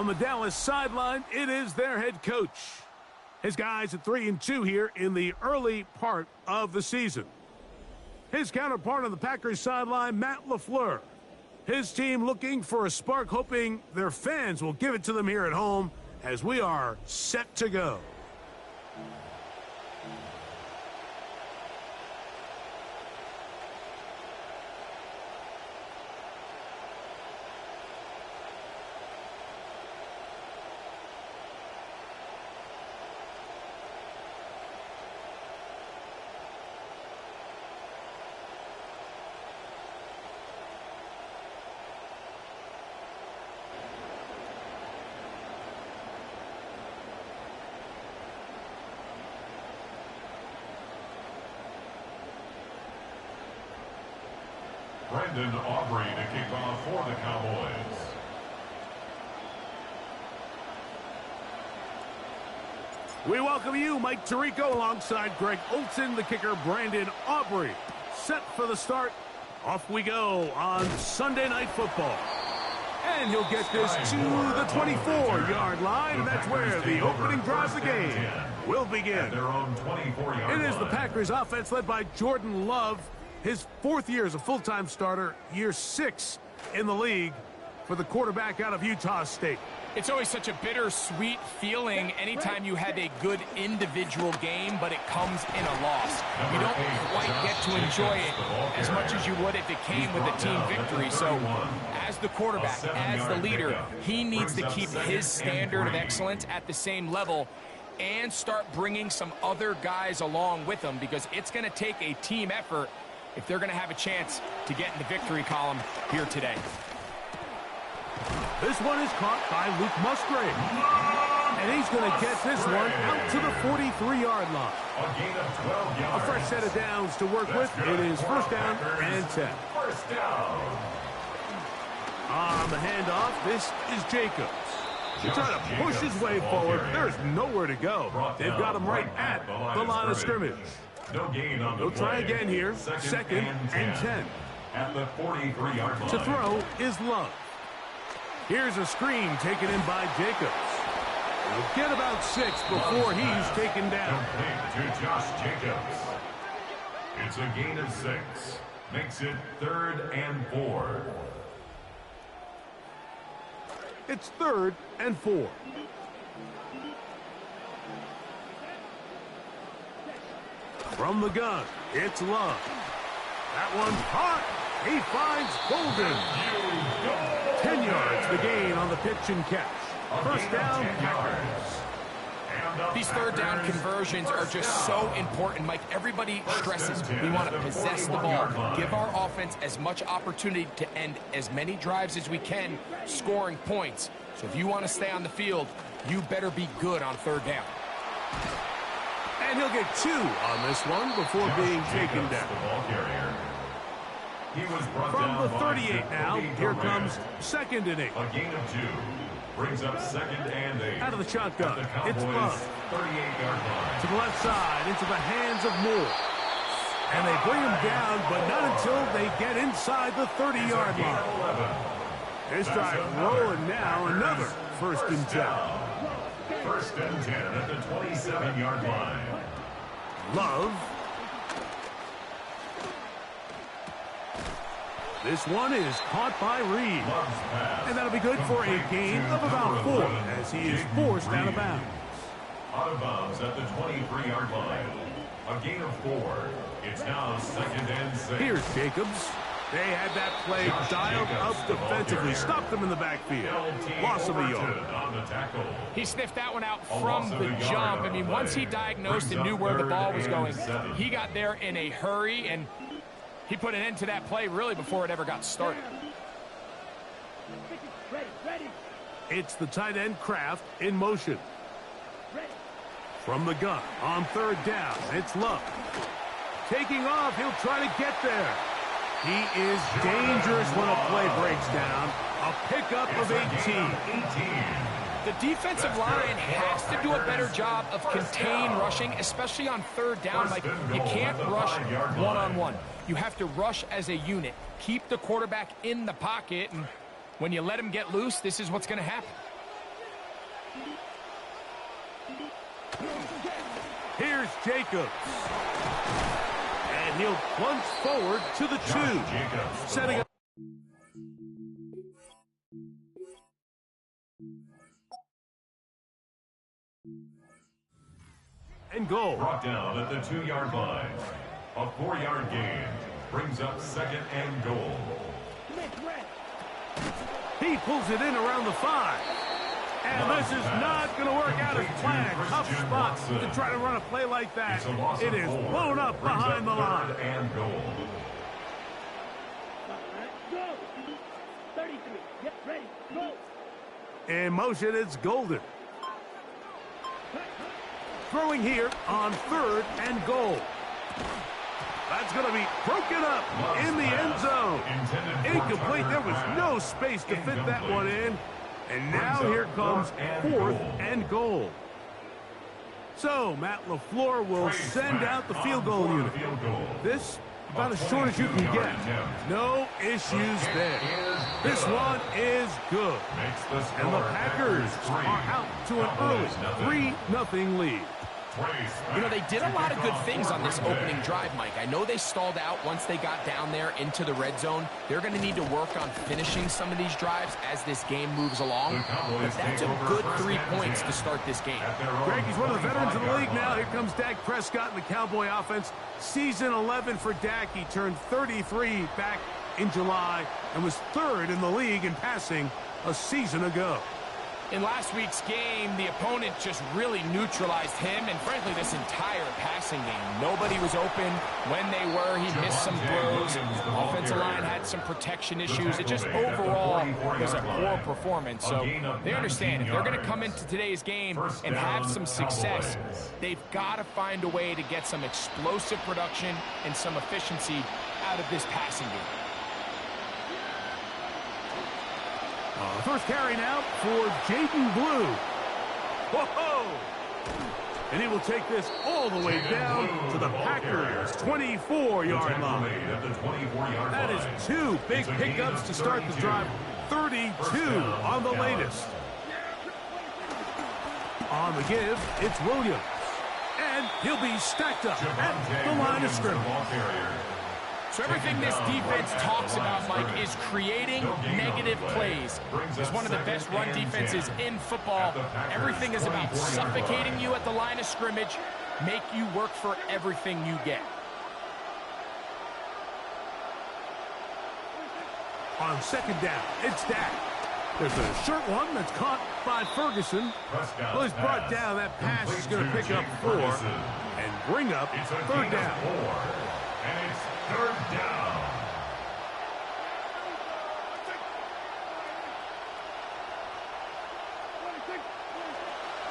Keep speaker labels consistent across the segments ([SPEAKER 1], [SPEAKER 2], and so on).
[SPEAKER 1] On the Dallas sideline, it is their head coach. His guys at 3-2 here in the early part of the season. His counterpart on the Packers sideline, Matt LaFleur. His team looking for a spark, hoping their fans will give it to them here at home as we are set to go.
[SPEAKER 2] Brandon Aubrey to kick off for the Cowboys.
[SPEAKER 1] We welcome you, Mike Tirico, alongside Greg Olson, the kicker, Brandon Aubrey. Set for the start. Off we go on Sunday Night Football. And he'll get this to the 24-yard line, and that's where the opening drive of the game will begin. It is the Packers offense led by Jordan Love. His 4th year as a full-time starter, year 6 in the league for the quarterback out of Utah State.
[SPEAKER 3] It's always such a bittersweet feeling anytime you have a good individual game, but it comes in a loss. You don't quite get to enjoy it as much as you would if it came with a team victory. So as the quarterback, as the leader, he needs to keep his standard of excellence at the same level and start bringing some other guys along with him, because it's going to take a team effort if they're going to have a chance to get in the victory column here today.
[SPEAKER 1] This one is caught by Luke Musgrave. And he's going to get this one out to the 43-yard line. A fresh set of downs to work with. It is first down and 10. On the handoff, this is Jacobs. He's trying to push his way forward. There's nowhere to go. They've got him right at the line of scrimmage. He'll try again here. Second and 10.
[SPEAKER 2] At the 43-yard line.
[SPEAKER 1] To throw is Love. Here's a screen taken in by Jacobs. He'll get about 6 before he's taken down.
[SPEAKER 2] Complete to Josh Jacobs. It's a gain of 6. Makes it 3rd and 4.
[SPEAKER 1] It's 3rd and 4. From the gun, it's Love. That one's hot. He finds Golden. 10 yards the gain on the pitch and catch. First down, Packers.
[SPEAKER 3] These third down conversions are just so important, Mike. Everybody stresses we want to possess the ball, give our offense as much opportunity to end as many drives as we can, scoring points. So if you want to stay on the field, you better be good on third down.
[SPEAKER 1] And he'll get 2 on this one before being taken down. From the 38 now, here comes 2nd and 8.
[SPEAKER 2] A gain of 2. Brings up 2nd and 8.
[SPEAKER 1] Out of the shotgun, it's Love.
[SPEAKER 2] 38-yard line.
[SPEAKER 1] To the left side, into the hands of Moore. And they bring him down, but not until they get inside the 30-yard line. This drive rolling now, another first and 10.
[SPEAKER 2] First and 10 at the 27-yard line.
[SPEAKER 1] Love. This one is caught by Reed. And that'll be good for a gain of about 4 as he is forced out of bounds.
[SPEAKER 2] Out of bounds at the 23-yard line. A gain of 4. It's now 2nd and 6.
[SPEAKER 1] Here's Jacobs. They had that play dialed up defensively. Stopped them in the backfield. Loss of a yard.
[SPEAKER 3] He sniffed that one out from the jump. I mean, once he diagnosed and knew where the ball was going, he got there in a hurry, and he put an end to that play really before it ever got started.
[SPEAKER 1] It's the tight end Kraft in motion. From the gun on 3rd down, it's Love. Taking off, he'll try to get there. He is dangerous when a play breaks down. A pickup of 18.
[SPEAKER 3] The defensive line has to do a better job of contain rushing, especially on 3rd down. Like, you can't rush one-on-one. You have to rush as a unit. Keep the quarterback in the pocket, and when you let him get loose, this is what's going to happen.
[SPEAKER 1] Here's Jacobs. And he'll plunge forward to the 2. Setting up. And goal.
[SPEAKER 2] Brought down at the 2-yard line. A 4-yard gain brings up 2nd and goal.
[SPEAKER 1] He pulls it in around the 5. And this is not going to work out as planned. Tough spot to try to run a play like that. It is blown up behind the line.
[SPEAKER 2] And goal.
[SPEAKER 1] In motion, it's Golden. Throwing here on 3rd and goal. That's going to be broken up in the end zone. Incomplete. There was no space to fit that one in. And now here comes 4th and goal. So Matt LaFleur will send out the field goal unit. This about as short as you can get. No issues there. This one is good. And the Packers are out to an early 3-0 lead.
[SPEAKER 3] You know, they did a lot of good things on this opening drive, Mike. I know they stalled out once they got down there into the red zone. They're going to need to work on finishing some of these drives as this game moves along. But that's a good 3 points to start this game.
[SPEAKER 1] Greg, he's one of the veterans of the league now. Here comes Dak Prescott in the Cowboy offense. Season 11 for Dak. He turned 33 back in July and was 3rd in the league in passing a season ago.
[SPEAKER 3] In last week's game, the opponent just really neutralized him and, frankly, this entire passing game. Nobody was open. When they were, he missed some throws. Offensive line had some protection issues. It just overall was a poor performance. So they understand if they're going to come into today's game and have some success, they've got to find a way to get some explosive production and some efficiency out of this passing game.
[SPEAKER 1] First carry now for Jaden Blue. Whoa! And he will take this all the way down to the Packers' 24-yard line. That is 2 big pickups to start the drive. 32 on the latest. On the give, it's Williams. And he'll be stacked up at the line of scrimmage.
[SPEAKER 3] So everything this defense talks about, Mike, is creating negative plays. It's one of the best run defenses in football. Everything is about suffocating you at the line of scrimmage, make you work for everything you get.
[SPEAKER 1] On 2nd down, it's Dak. There's a short one that's caught by Ferguson. Well, he's brought down. That pass is going to pick up 4 and bring up 3rd down.
[SPEAKER 2] And it's 3rd down.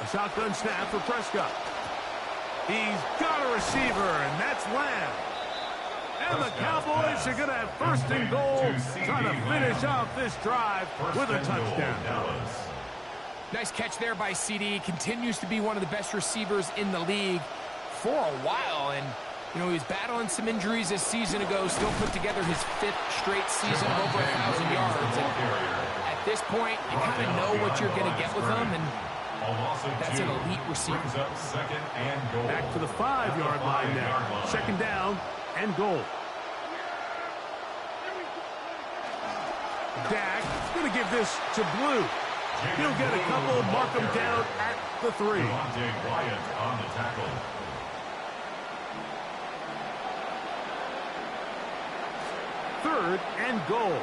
[SPEAKER 1] A shotgun snap for Prescott. He's got a receiver, and that's Lamb. And the Cowboys are going to have 1st and goal, trying to finish off this drive with a touchdown.
[SPEAKER 3] Nice catch there by CD. Continues to be one of the best receivers in the league for a while, and you know, he was battling some injuries this season ago, still put together his 5th straight season of over 1,000 yards. And at this point, you kind of know what you're going to get with him, and that's an elite receiver.
[SPEAKER 1] Back to the 5-yard line now. 2nd down and goal. Dak is going to give this to Blue. He'll get a couple, mark him down at the 3.
[SPEAKER 2] On the tackle.
[SPEAKER 1] 3rd and goal.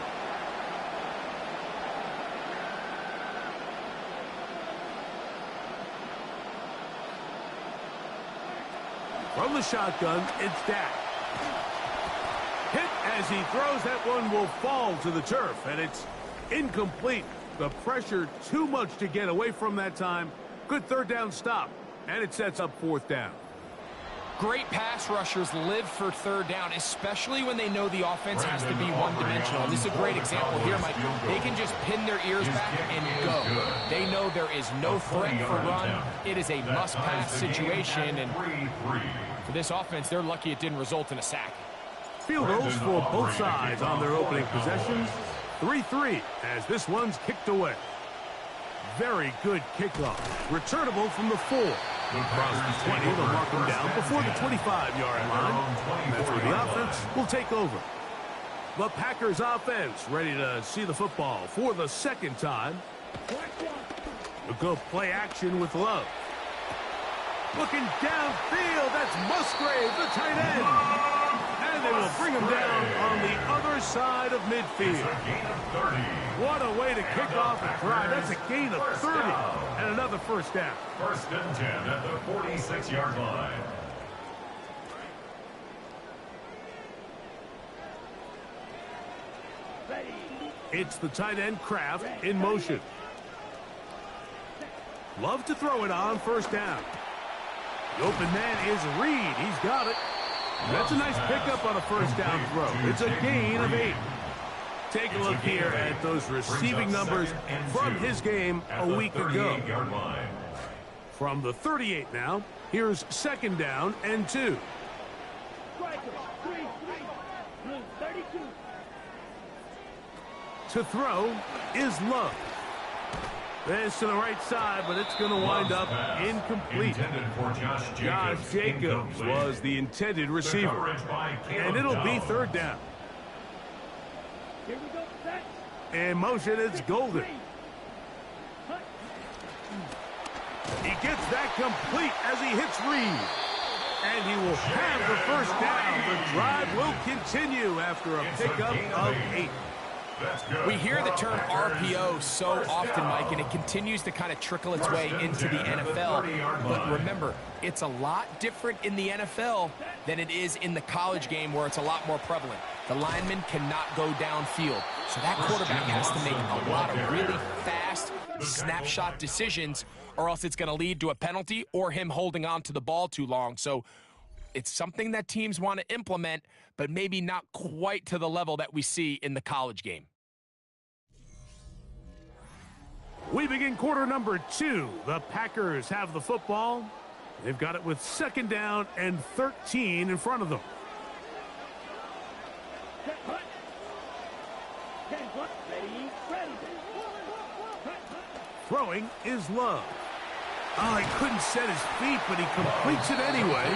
[SPEAKER 1] From the shotgun, it's Dak. Hit as he throws. That one will fall to the turf, and it's incomplete. The pressure too much to get away from that time. Good 3rd down stop, and it sets up 4th down.
[SPEAKER 3] Great pass rushers live for 3rd down, especially when they know the offense has to be one-dimensional. This is a great example here, Mike. They can just pin their ears back and go. They know there is no threat for run. It is a must-pass situation, and for this offense, they're lucky it didn't result in a sack.
[SPEAKER 1] Field goals for both sides on their opening possessions. 3-3 as this one's kicked away. Very good kickoff. Returnable from the 4. Across the 20, they'll mark him down before the 25-yard line. That's where the offense will take over. The Packers offense ready to see the football for the second time. They'll go play action with Love. Looking downfield, that's Musgrave, the tight end. And they will bring him down on the other side of midfield. What a way to kick off a drive. That's a gain of 30 and another first down.
[SPEAKER 2] First and 10 at the 46-yard line.
[SPEAKER 1] It's the tight end Kraft in motion. Love to throw it on first down. The open man is Reed. He's got it. That's a nice pickup on a first down throw. It's a gain of 8. Take a look here at those receiving numbers from his game a week ago. From the 38 now, here's second down and 2. To throw is Love. This to the right side, but it's going to wind up incomplete. Josh Jacobs was the intended receiver. And it'll be third down. In motion, it's Golden. He gets that complete as he hits Reed. And he will have the first down. The drive will continue after a pickup of 8.
[SPEAKER 3] We hear the term RPO so often, Mike, and it continues to kind of trickle its way into the NFL. But remember, it's a lot different in the NFL than it is in the college game where it's a lot more prevalent. The lineman cannot go downfield. So that quarterback has to make a lot of really fast snapshot decisions, or else it's going to lead to a penalty or him holding on to the ball too long. So it's something that teams want to implement, but maybe not quite to the level that we see in the college game.
[SPEAKER 1] We begin quarter number 2. The Packers have the football. They've got it with second down and 13 in front of them. Throwing is Love. Oh, he couldn't set his feet, but he completes it anyway.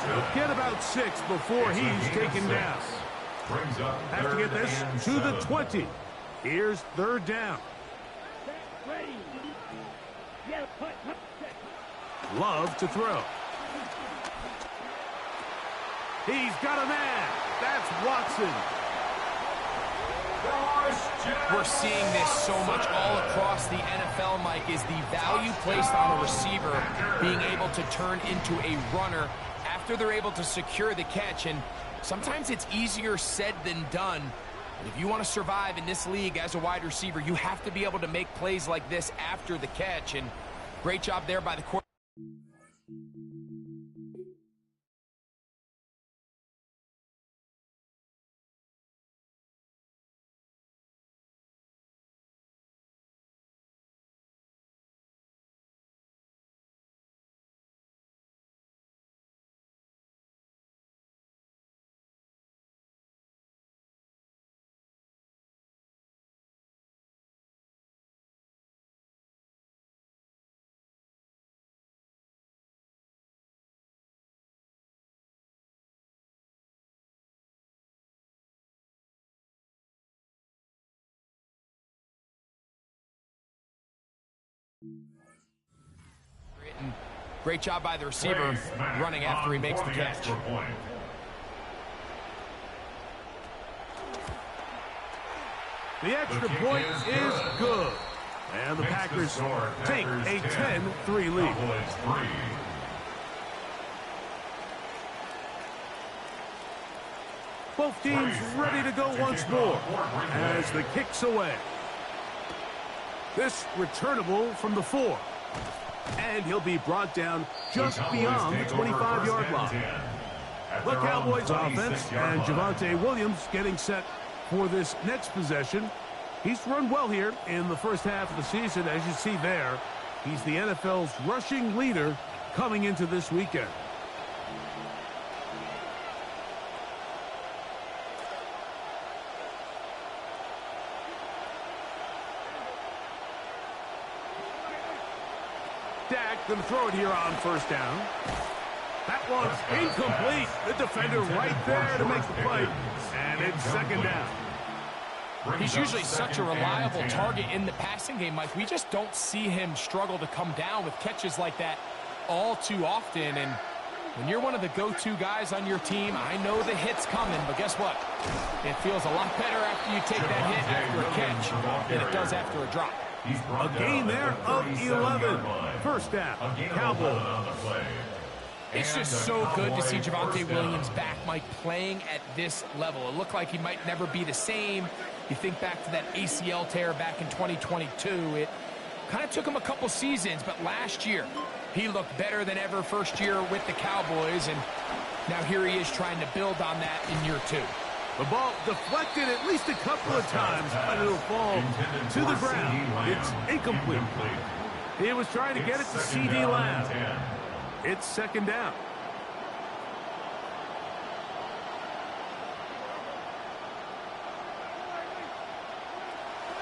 [SPEAKER 1] He'll get about 6 before he's taken down. Have to get this to the 20. Here's third down. Love to throw. He's got a man. That's Watson.
[SPEAKER 3] We're seeing this so much all across the NFL, Mike, is the value placed on a receiver being able to turn into a runner after they're able to secure the catch. And sometimes it's easier said than done. But if you want to survive in this league as a wide receiver, you have to be able to make plays like this after the catch. And great job there by the quarterback. Great job by the receiver running after he makes the catch.
[SPEAKER 1] The extra point is good. And the Packers take a 10-3 lead. Both teams ready to go once more as the kick's away. This returnable from the 4. And he'll be brought down just beyond the 25-yard line. The Cowboys offense and Javonte Williams getting set for this next possession. He's run well here in the first half of the season. As you see there, he's the NFL's rushing leader coming into this weekend. Dak going to throw it here on first down. That one's incomplete. The defender right there to make the play. And it's second down.
[SPEAKER 3] He's usually such a reliable target in the passing game, Mike. We just don't see him struggle to come down with catches like that all too often. And when you're one of the go-to guys on your team, I know the hit's coming, but guess what? It feels a lot better after you take that hit after a catch than it does after a drop.
[SPEAKER 1] A gain there of 11. First down, Cowboys.
[SPEAKER 3] It's just so good to see Javonte Williams back, Mike, playing at this level. It looked like he might never be the same. You think back to that ACL tear back in 2022. It kind of took him a couple seasons, but last year he looked better than ever first year with the Cowboys, and now here he is trying to build on that in year two.
[SPEAKER 1] The ball deflected at least a couple of times, but it'll fall to the ground. It's incomplete. He was trying to get it to C.D. Lamb. It's second down.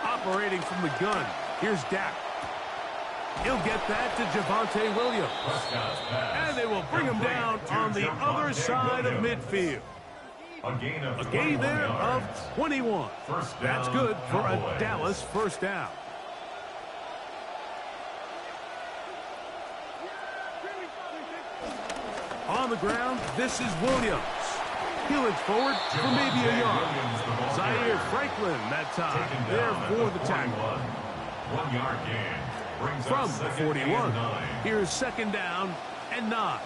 [SPEAKER 1] Operating from the gun, here's Dak. He'll get that to Javonte Williams. And they will bring him down on the other side of midfield. A gain there of 21. That's good for a Dallas first down. On the ground, this is Williams. He looks forward for maybe a yard. Zaire Franklin that time there for the tackle.
[SPEAKER 2] 1 yard gain.
[SPEAKER 1] From the 41. Here's second down and 9.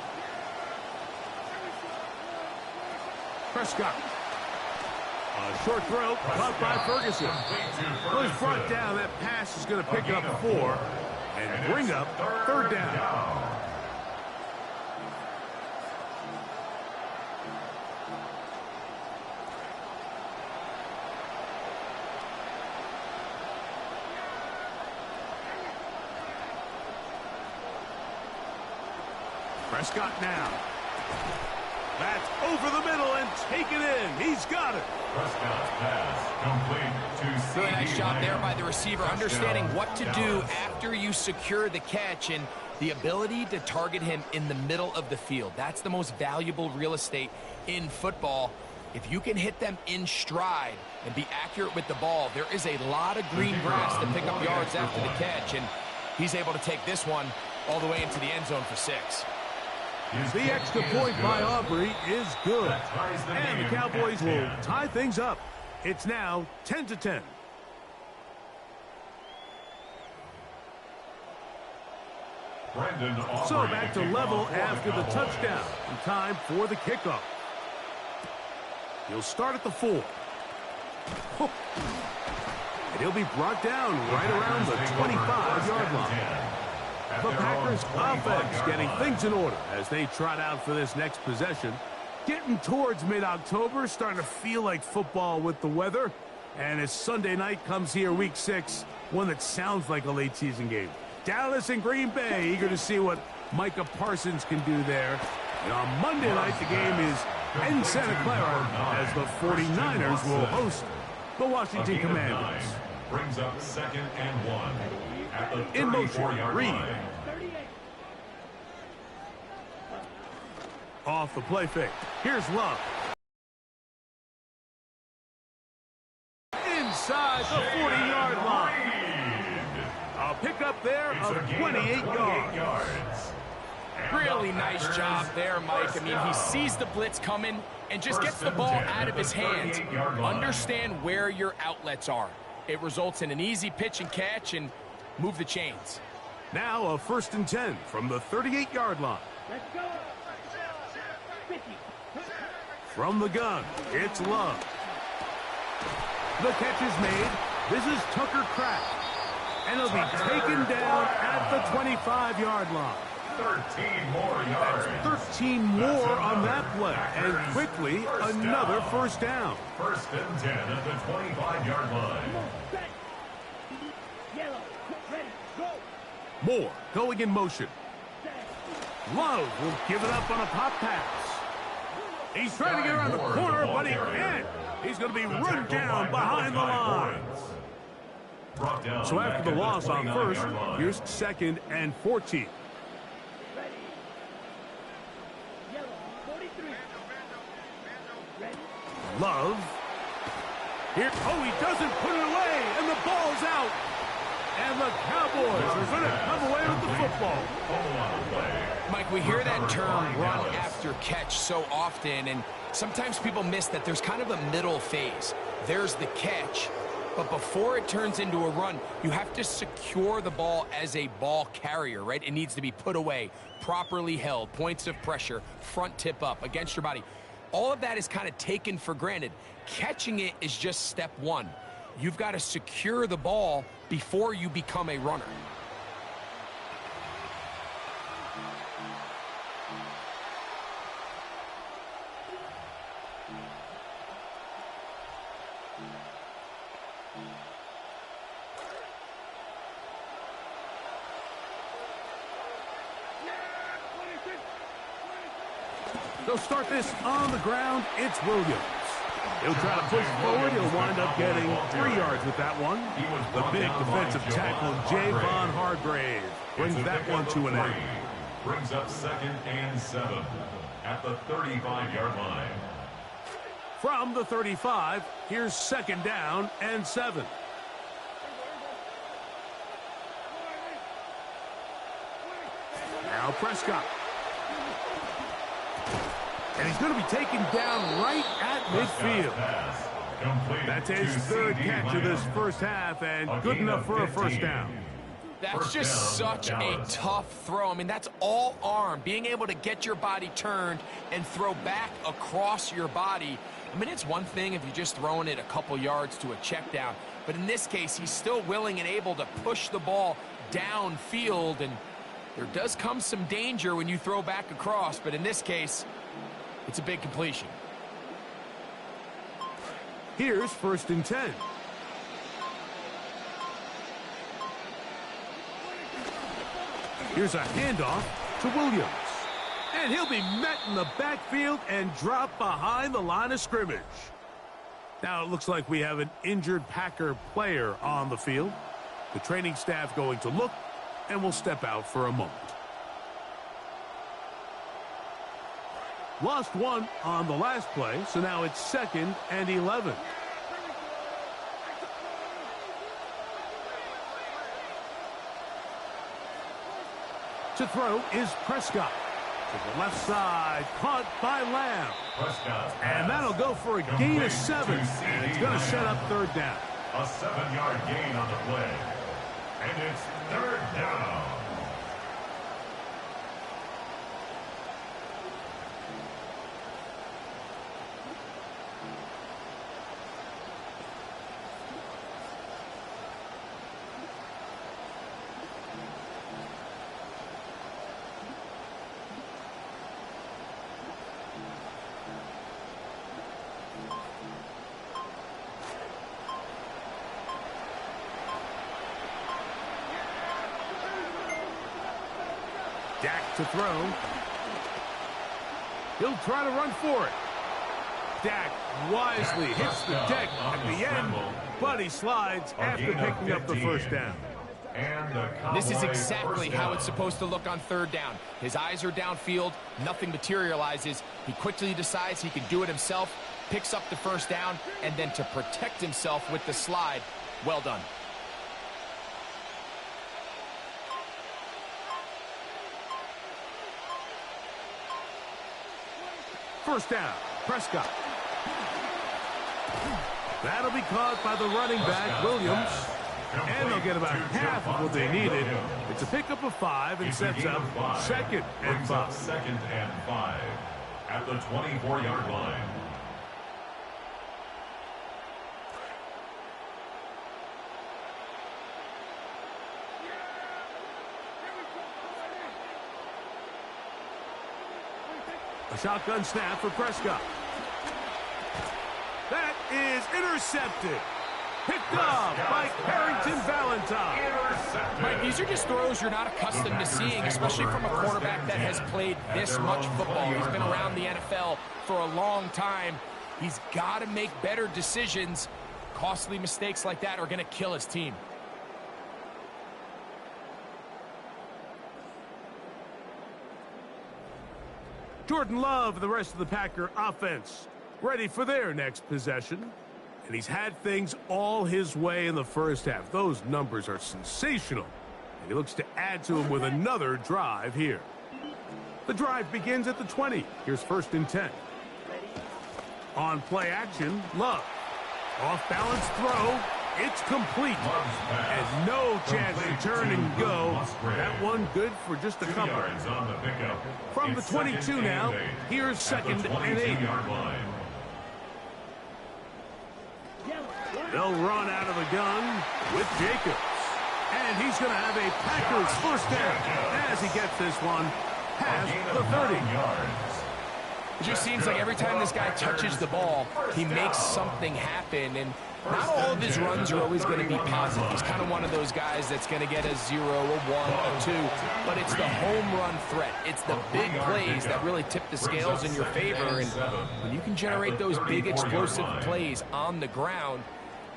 [SPEAKER 1] Prescott. A short throw caught by Ferguson. Was brought down. That pass is going to pick up 4 and bring up third down. Prescott now. That's over the middle and taken in. He's got it.
[SPEAKER 2] Prescott's pass complete to C.D.
[SPEAKER 3] Really nice job there by the receiver, understanding what to do after you secure the catch and the ability to target him in the middle of the field. That's the most valuable real estate in football. If you can hit them in stride and be accurate with the ball, there is a lot of green grass to pick up yards after the catch, and he's able to take this one all the way into the end zone for 6.
[SPEAKER 1] The extra point by Aubrey is good. And the Cowboys will tie things up. It's now 10-10. So back to level after the touchdown. And time for the kickoff. He'll start at the 4. And he'll be brought down right around the 25-yard line. The Packers offense getting things in order as they trot out for this next possession. Getting towards mid-October, starting to feel like football with the weather. And as Sunday night comes here, week 6, one that sounds like a late season game. Dallas and Green Bay eager to see what Micah Parsons can do there. And on Monday night, the game is in Santa Clara as the 49ers will host the Washington Commanders.
[SPEAKER 2] Brings up second and 1.
[SPEAKER 1] In motion, Reed. Off the play fake. Here's Love. Inside the 40-yard line. A pickup there of 28 yards.
[SPEAKER 3] Really nice job there, Mike. I mean, he sees the blitz coming and just gets the ball out of his hands. Understand where your outlets are. It results in an easy pitch and catch and move the chains.
[SPEAKER 1] Now a 1st and 10 from the 38-yard line. From the gun, it's Love. The catch is made. This is Tucker Kraft. And he'll be taken down at the 25-yard line.
[SPEAKER 2] 13 more yards.
[SPEAKER 1] That's 13 more on that play. And quickly, another first down.
[SPEAKER 2] 1st and 10 at the 25-yard line.
[SPEAKER 1] Moore going in motion. Love will give it up on a pop pass. He's trying to get around the corner, but he can't. He's going to be run down behind the line. So after the loss on 1st, here's 2nd and 14. Love. Here, oh, he doesn't put it away, and the ball's out. And the Cowboys are going to come away with the football.
[SPEAKER 3] Mike, we hear that term run after catch so often, and sometimes people miss that there's kind of a middle phase. There's the catch, but before it turns into a run, you have to secure the ball as a ball carrier, right? It needs to be put away, properly held, points of pressure, front tip up against your body. All of that is kind of taken for granted. Catching it is just step one. You've got to secure the ball before you become a runner.
[SPEAKER 1] They'll start this on the ground. It's Williams. He'll try to push forward. He'll wind up getting 3 yards with that one. The big defensive tackle, Javon Hargrave, brings that one to an end.
[SPEAKER 2] Brings up 2nd and 7 at the 35-yard line.
[SPEAKER 1] From the 35, here's 2nd down and 7. Now Prescott. And he's going to be taken down right at midfield. That's his 3rd catch of this first half, and good enough for a first down.
[SPEAKER 3] That's just such a tough throw. I mean, that's all arm. Being able to get your body turned and throw back across your body. I mean, it's one thing if you're just throwing it a couple yards to a check down. But in this case, he's still willing and able to push the ball downfield. And there does come some danger when you throw back across. But in this case, it's a big completion.
[SPEAKER 1] Here's 1st and 10. Here's a handoff to Williams. And he'll be met in the backfield and dropped behind the line of scrimmage. Now it looks like we have an injured Packer player on the field. The training staff going to look and will step out for a moment. Lost one on the last play, so now it's 2nd and 11. To throw is Prescott. To the left side, caught by Lamb. And that'll go for a gain of 7. And it's going to set up 3rd down.
[SPEAKER 2] A 7-yard gain on the play. And it's 3rd down.
[SPEAKER 1] Dak to throw. He'll try to run for it. Dak wisely hits the deck at the end, but he slides after picking up the first down.
[SPEAKER 3] This is exactly how it's supposed to look on 3rd down. His eyes are downfield, nothing materializes. He quickly decides he can do it himself, picks up the first down, and then to protect himself with the slide, well done.
[SPEAKER 1] First down, Prescott. That'll be caught by the running back, Williams. And they'll get about half of what they needed. It's a pickup of 5 and sets up 2nd and 5.
[SPEAKER 2] 2nd and 5 at the 24-yard line.
[SPEAKER 1] A shotgun snap for Prescott. That is intercepted. Picked off by Carrington Valentine.
[SPEAKER 3] Mike, these are just throws you're not accustomed to seeing, especially from a quarterback that has played this much football. He's been around the NFL for a long time. He's got to make better decisions. Costly mistakes like that are going to kill his team.
[SPEAKER 1] Jordan Love, the rest of the Packer offense. ready for their next possession. And he's had things all his way in the first half. Those numbers are sensational. And he looks to add to them with another drive here. The drive begins at the 20. Here's 1st and 10. On play action, Love. Off-balance throw. It's complete. And no chance to turn and go. That one good for just a couple. From the 22 now, here's 2nd and 8. They'll run out of the gun with Jacobs. And he's going to have a Packers first down as he gets this one past the 30.
[SPEAKER 3] It just seems like every time this guy touches the ball, he makes something happen. And not all of his runs are always going to be positive. He's kind of one of those guys that's going to get a 0, a 1, a 2. But it's the home run threat. It's the big plays that really tip the scales in your favor. And when you can generate those big explosive plays on the ground,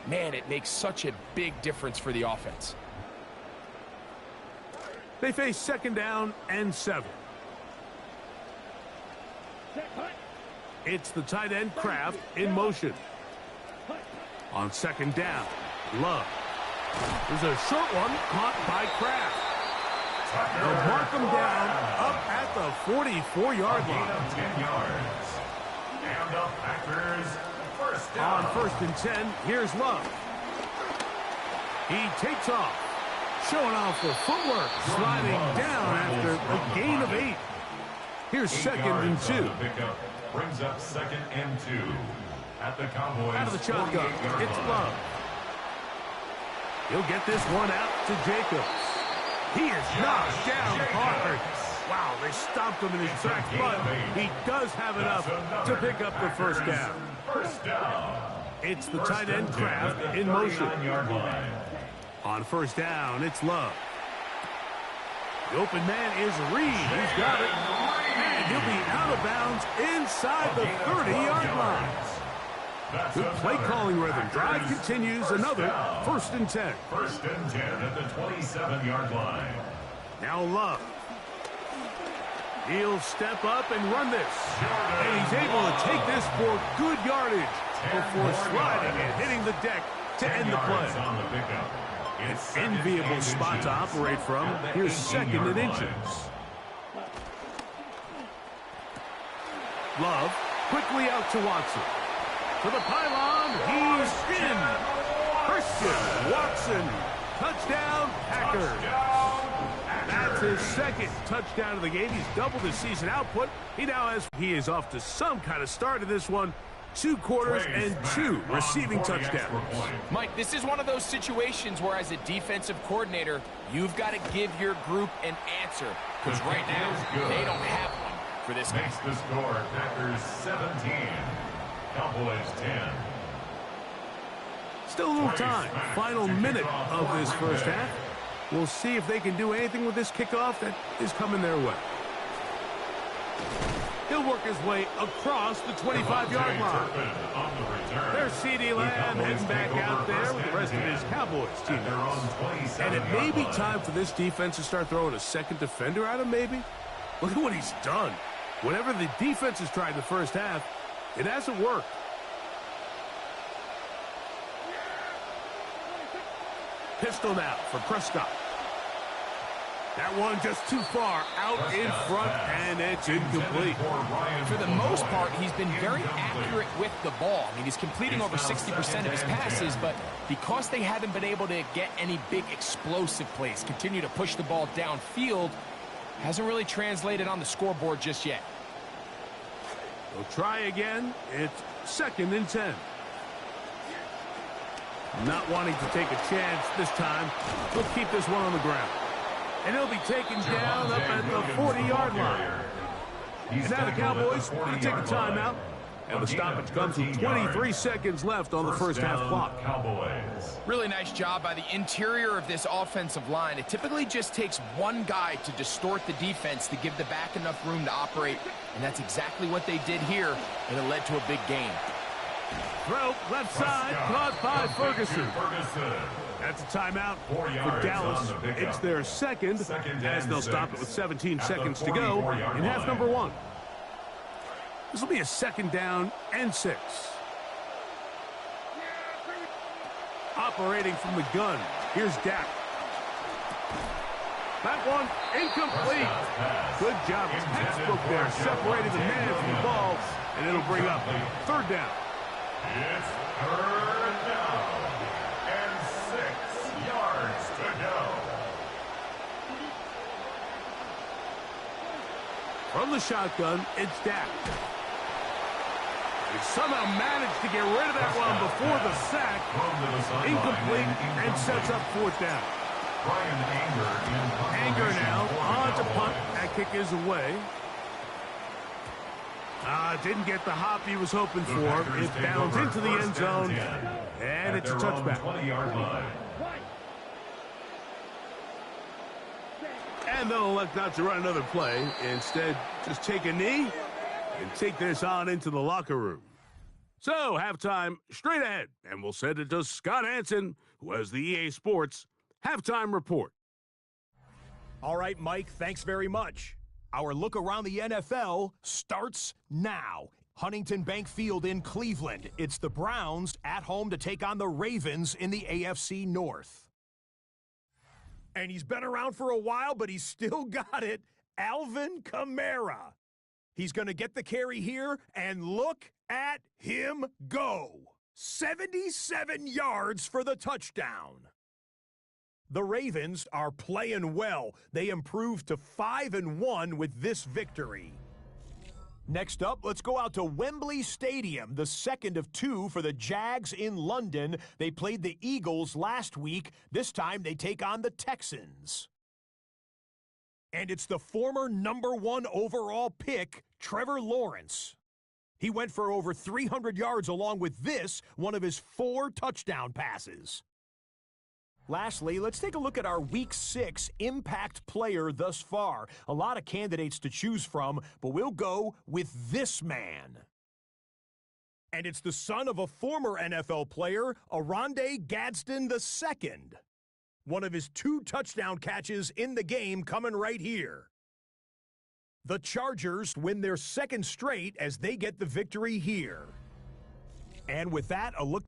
[SPEAKER 3] man, it makes such a big difference for the offense.
[SPEAKER 1] They face 2nd down and 7. It's the tight end Kraft in motion. On 2nd down, Love. There's a short one caught by Kraft. They'll mark him down up at the 44-yard line.
[SPEAKER 2] 10 yards. And the Packers first down.
[SPEAKER 1] On 1st and 10, here's Love. He takes off, showing off the footwork, sliding down after a gain of 8. Here's 2nd and 2.
[SPEAKER 2] Brings up 2nd and 2. At the Cowboys.
[SPEAKER 1] Out of the shotgun, it's Love. He'll get this one out to Jacobs. He is knocked down hard. Wow, they stopped him in his tracks, but he does have enough to pick up the first down.
[SPEAKER 2] First down.
[SPEAKER 1] It's the tight end Kraft in motion. On 1st down, it's Love. The open man is Reed. He's got it. And he'll be out of bounds inside the 30-yard line. Good play calling rhythm. Drive continues. Another 1st and 10.
[SPEAKER 2] 1st and 10 at the 27-yard line.
[SPEAKER 1] Now Love. He'll step up and run this. And he's able to take this for good yardage before sliding and hitting the deck to end the play. An enviable spot to operate from. Here's 2nd and inches. Love quickly out to Watson. To the pylon, he's in. Christian Watson, touchdown Packers. That's his 2nd touchdown of the game. He's doubled his season output. He is off to some kind of start in this one. 2 quarters and 2 receiving touchdowns.
[SPEAKER 3] Mike, this is one of those situations where as a defensive coordinator, you've got to give your group an answer. Because right now, they don't have one for this game.
[SPEAKER 2] Makes the score Packers 17. Cowboys 10.
[SPEAKER 1] Still a little time. Final minute of this first half. We'll see if they can do anything with this kickoff that is coming their way. He'll work his way across the 25-yard line. There's C.D. Lamb heading back out there with the rest of his Cowboys teammates. And it may be time for this defense to start throwing a 2nd defender at him, maybe. Look at what he's done. Whatever the defense has tried in the first half, it hasn't worked. Pistol now for Prescott. That one just too far out in front, and it's incomplete.
[SPEAKER 3] For the most part, he's been very accurate with the ball. I mean, he's completing over 60% of his passes, but because they haven't been able to get any big explosive plays, continue to push the ball downfield, hasn't really translated on the scoreboard just yet.
[SPEAKER 1] We'll try again. It's 2nd and 10. Not wanting to take a chance this time, we'll keep this one on the ground. And he'll be taken down up at the 40-yard line. And now the Cowboys going to take a timeout. And the stoppage comes with 23 seconds left on the first half clock.
[SPEAKER 2] Cowboys.
[SPEAKER 3] Really nice job by the interior of this offensive line. It typically just takes one guy to distort the defense to give the back enough room to operate. And that's exactly what they did here, and it led to a big gain.
[SPEAKER 1] Throw left side, caught by Ferguson. That's a timeout for Dallas. It's their 2nd, as they'll stop it with 17 seconds to go in half number 1. This will be a 2nd down and 6. Operating from the gun, here's Dak. That one incomplete. Good job. Textbook there, separating the man from the ball, and it'll bring up 3rd down.
[SPEAKER 2] It's 3rd down and 6 yards to go.
[SPEAKER 1] From the shotgun, it's Dak. He somehow managed to get rid of that one before the sack. Incomplete and sets up 4th down. Anger now on to punt. That kick is away. Didn't get the hop he was hoping for. It bounds into the end zone, and it's a touchback. And they'll elect not to run another play. Instead, just take a knee and take this on into the locker room. So, halftime straight ahead, and we'll send it to Scott Hansen, who has the EA Sports Halftime Report.
[SPEAKER 4] All right, Mike, thanks very much. Our look around the NFL starts now. Huntington Bank Field in Cleveland. It's the Browns at home to take on the Ravens in the AFC North. And he's been around for a while, but he's still got it. Alvin Kamara. He's going to get the carry here, and look at him go. 77 yards for the touchdown. The Ravens are playing well. They improved to 5-1 with this victory. Next up, let's go out to Wembley Stadium, the 2nd of 2 for the Jags in London. They played the Eagles last week. This time they take on the Texans. And it's the former #1 overall pick, Trevor Lawrence. He went for over 300 yards along with this, one of his 4 touchdown passes. Lastly, let's take a look at our Week 6 impact player thus far. A lot of candidates to choose from, but we'll go with this man. And it's the son of a former NFL player, Oronde Gadsden II. One of his 2 touchdown catches in the game coming right here. The Chargers win their 2nd straight as they get the victory here. And with that, a look...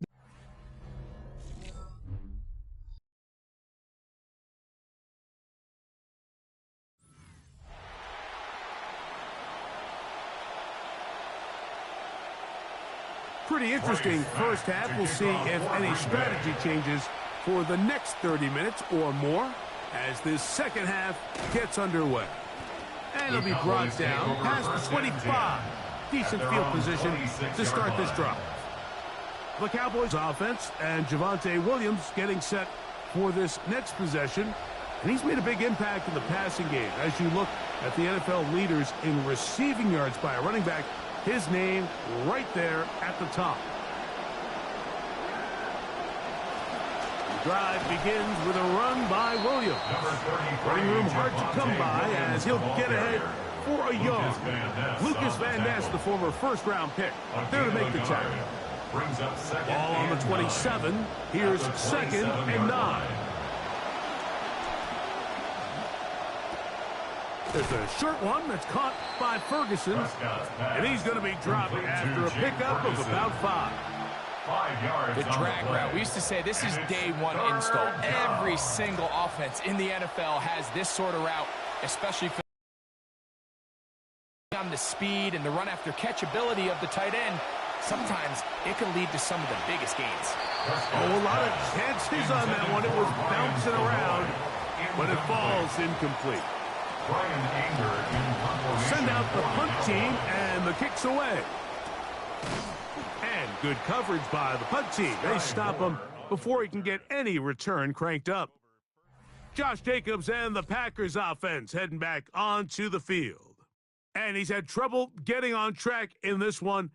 [SPEAKER 1] Pretty interesting first half. We'll see if any strategy changes for the next 30 minutes or more as this second half gets underway. And it'll be brought down past the 25. Decent field position to start this drive. The Cowboys offense and Javonte Williams getting set for this next possession. And he's made a big impact in the passing game. As you look at the NFL leaders in receiving yards by a running back, his name right there at the top. The drive begins with a run by Williams. Running room hard to come by as he'll get ahead for a yard. Lucas Van Ness, the former first-round pick, there to make the tackle. Ball on the 27. Here's 2nd and 9. There's a short one that's caught by Ferguson, and he's going to be dropped after a pickup of about 5.
[SPEAKER 3] The drag route. We used to say this is day 1 install. Every single offense in the NFL has this sort of route, especially for on the speed and the run after catch ability of the tight end. Sometimes it can lead to some of the biggest gains.
[SPEAKER 1] Oh, a lot of chances on that one. It was bouncing around, but it falls incomplete. Send out the punt team, and the kick's away. And good coverage by the punt team. They stop him before he can get any return cranked up. Josh Jacobs and the Packers offense heading back onto the field. And he's had trouble getting on track in this one.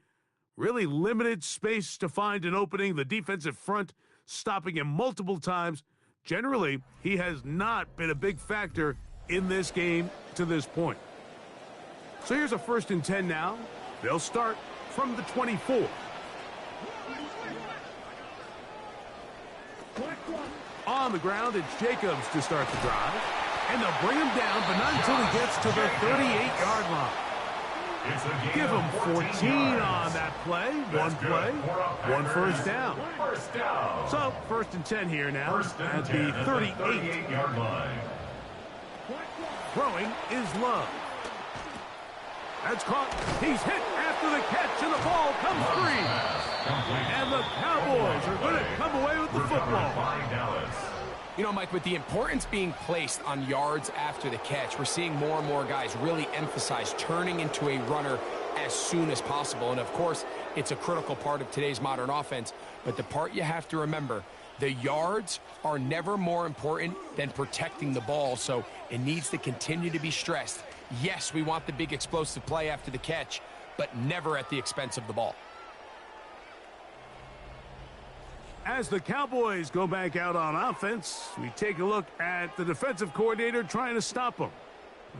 [SPEAKER 1] Really limited space to find an opening. The defensive front stopping him multiple times. Generally, he has not been a big factor in this game to this point. So here's a 1st and 10 now. They'll start from the 24. On the ground, it's Jacobs to start the drive. And they'll bring him down, but not until he gets to the 38-yard line. Give him 14 on that play. One play, one first down. So, 1st and 10 here now at the 38-yard line. Throwing is Love. That's caught. He's hit after the catch, and the ball comes free. And the Cowboys are going to come away with the football.
[SPEAKER 3] You know, Mike, with the importance being placed on yards after the catch, we're seeing more and more guys really emphasize turning into a runner as soon as possible. And, of course, it's a critical part of today's modern offense. But the part you have to remember, the yards are never more important than protecting the ball, so it needs to continue to be stressed. Yes, we want the big explosive play after the catch, but never at the expense of the ball.
[SPEAKER 1] As the Cowboys go back out on offense, we take a look at the defensive coordinator trying to stop them.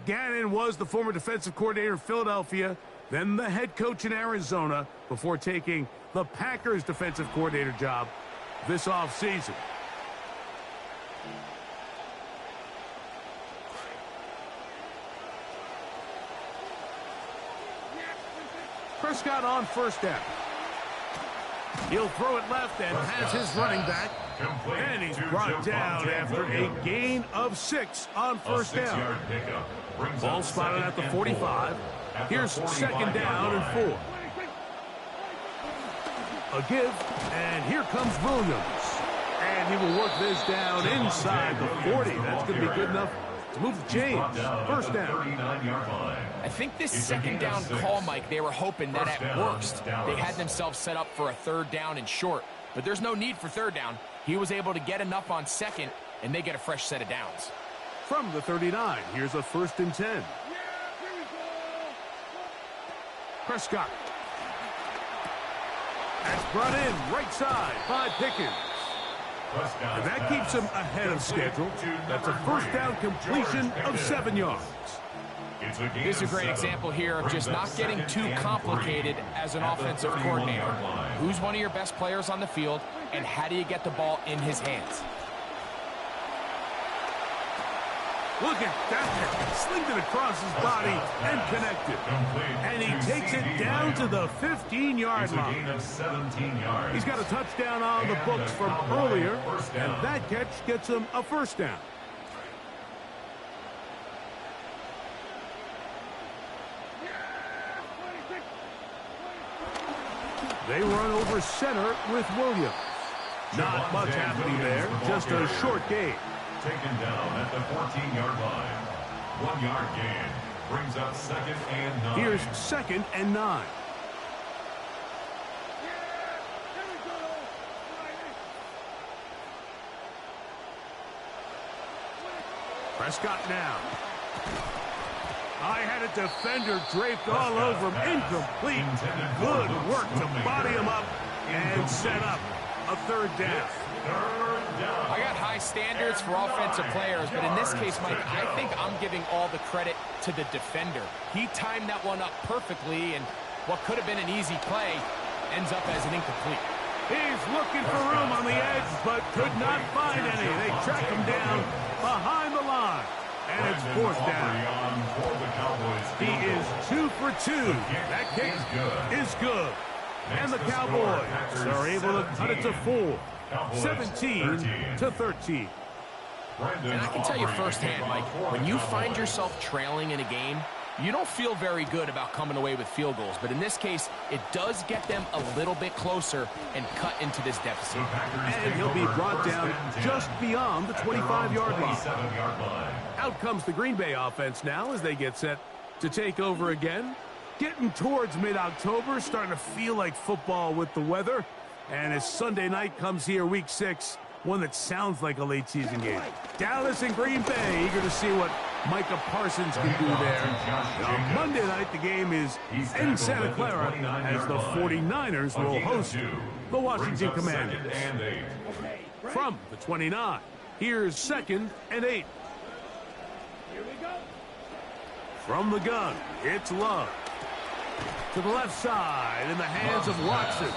[SPEAKER 1] Gannon was the former defensive coordinator in Philadelphia, then the head coach in Arizona, before taking the Packers defensive coordinator job this offseason. Prescott on 1st down. He'll throw it left and has his running back. And he's brought down after a gain of 6 on 1st down. Ball spotted at the 45. Here's 2nd down and 4. A give, and here comes Williams. And he will work this down inside the 40. That's going to be good enough to move James. 1st down.
[SPEAKER 3] I think this 2nd down call, Mike, they were hoping that at worst they had themselves set up for a 3rd down and short. But there's no need for 3rd down. He was able to get enough on 2nd, and they get a fresh set of downs.
[SPEAKER 1] From the 39, here's a 1st and 10. Prescott. That's brought in right side by Pickens. And that keeps him ahead of schedule. That's a 1st down completion of 7 yards.
[SPEAKER 3] This is a great example here of just not getting too complicated as an offensive coordinator. Who's one of your best players on the field, and how do you get the ball in his hands?
[SPEAKER 1] Look at that. Slinged it across his body and connected. And he takes it down to the 15-yard line. He's got a touchdown on the books from earlier, and that catch gets him a 1st down. They run over center with Williams. Not much happening there, just a short gain.
[SPEAKER 2] Taken down at the 14-yard line. 1-yard gain brings up 2nd and 9.
[SPEAKER 1] Here's 2nd and 9. Prescott now. I had a defender draped all over him. Incomplete. Good work to body him up and set up a 3rd down.
[SPEAKER 3] I got high standards for offensive players, but in this case, Mike, I think I'm giving all the credit to the defender. He timed that one up perfectly, and what could have been an easy play ends up as an incomplete.
[SPEAKER 1] He's looking for room on the edge, but could not find any. They track him down behind the line, and it's 4th down. He is 2 for 2. That kick is good. And the Cowboys are able to cut it to 4. 17 to 13.
[SPEAKER 3] And I can tell you firsthand, Mike, when you find yourself trailing in a game, you don't feel very good about coming away with field goals. But in this case, it does get them a little bit closer and cut into this deficit.
[SPEAKER 1] And he'll be brought down just beyond the 25-yard line. Out comes the Green Bay offense now as they get set to take over again. Getting towards mid-October, starting to feel like football with the weather. And as Sunday night comes here, week 6, one that sounds like a late season game. Dallas and Green Bay eager to see what Micah Parsons can do there. On Monday night, the game is in Santa Clara as the 49ers will host the Washington Commanders. From the 29, here's 2nd and 8. From the gun, it's Love. To the left side in the hands of Watson.